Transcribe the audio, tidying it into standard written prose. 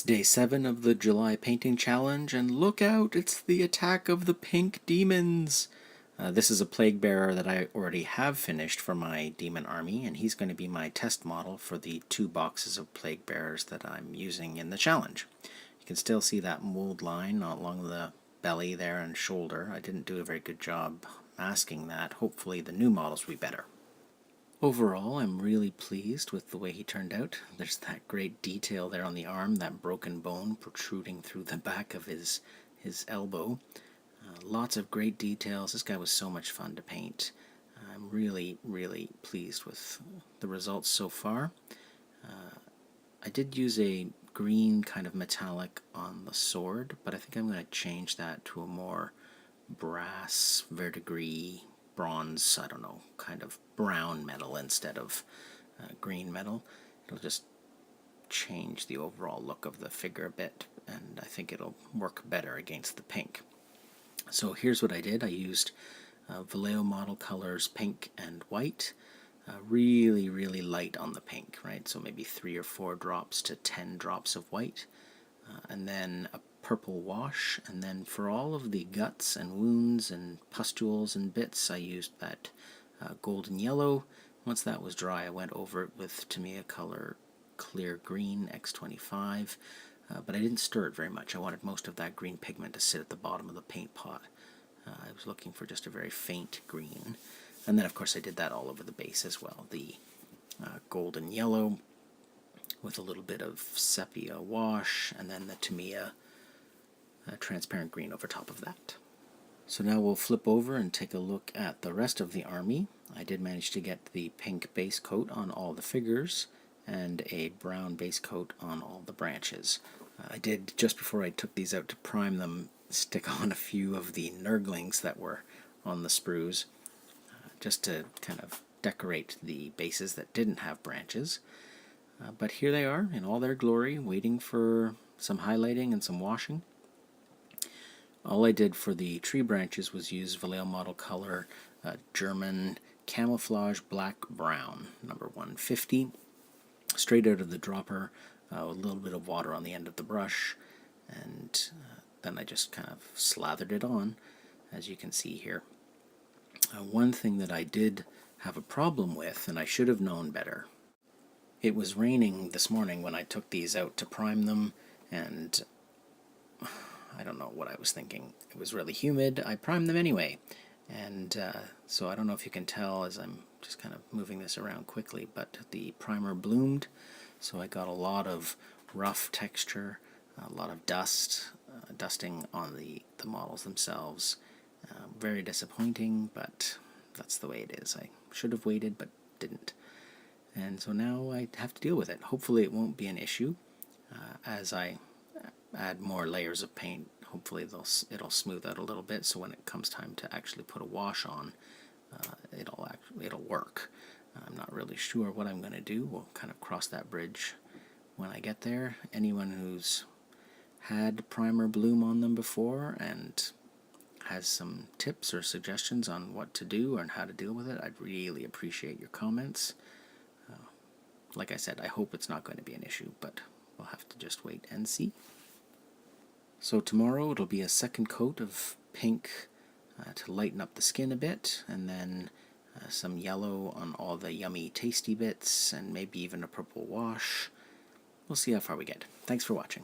day 7 of the July painting challenge, and look out, it's the attack of the pink demons! This is a plague bearer that I already have finished for my demon army, and he's going to be my test model for the 2 boxes of plague bearers that I'm using in the challenge. You can still see that mold line along the belly there and shoulder. I didn't do a very good job masking that. Hopefully the new models will be better. Overall, I'm really pleased with the way he turned out. There's that great detail there on the arm, that broken bone protruding through the back of his elbow. Lots of great details. This guy was so much fun to paint. I'm really, really pleased with the results so far. I did use a green kind of metallic on the sword, but I think I'm going to change that to a more brass, verdigris, bronze, I don't know, kind of brown metal instead of green metal. It'll just change the overall look of the figure a bit, and I think it'll work better against the pink. So here's what I did. I used Vallejo model colors pink and white, really, really light on the pink, right? So maybe 3 or 4 drops to 10 drops of white, and then a purple wash, and then for all of the guts and wounds and pustules and bits I used that golden yellow. Once that was dry, I went over it with Tamiya color clear green X25, but I didn't stir it very much. I wanted most of that green pigment to sit at the bottom of the paint pot. I was looking for just a very faint green, and then of course I did that all over the base as well. The golden yellow with a little bit of sepia wash, and then the Tamiya transparent green over top of that. So now we'll flip over and take a look at the rest of the army. I did manage to get the pink base coat on all the figures and a brown base coat on all the branches. I did, just before I took these out to prime them, stick on a few of the nurglings that were on the sprues, just to kind of decorate the bases that didn't have branches. But here they are in all their glory, waiting for some highlighting and some washing. All I did for the tree branches was use Vallejo model color German camouflage black brown, number 150, straight out of the dropper, a little bit of water on the end of the brush, and then I just kind of slathered it on, as you can see here. One thing that I did have a problem with, and I should have known better, it was raining this morning when I took these out to prime them, and I don't know what I was thinking. It was really humid. I primed them anyway, and so I don't know if you can tell as I'm just kind of moving this around quickly, but the primer bloomed, so I got a lot of rough texture, a lot of dusting on the models themselves. Very disappointing, but that's the way it is. I should have waited, but didn't. And so now I have to deal with it. Hopefully it won't be an issue as I add more layers of paint. Hopefully it'll smooth out a little bit, so when it comes time to actually put a wash on, it'll work. I'm not really sure what I'm going to do. We'll kind of cross that bridge when I get there. Anyone who's had primer bloom on them before and has some tips or suggestions on what to do and how to deal with it, I'd really appreciate your comments. Like I said, I hope it's not going to be an issue, but we'll have to just wait and see. So tomorrow it'll be a second coat of pink to lighten up the skin a bit, and then some yellow on all the yummy tasty bits, and maybe even a purple wash. We'll see how far we get. Thanks for watching.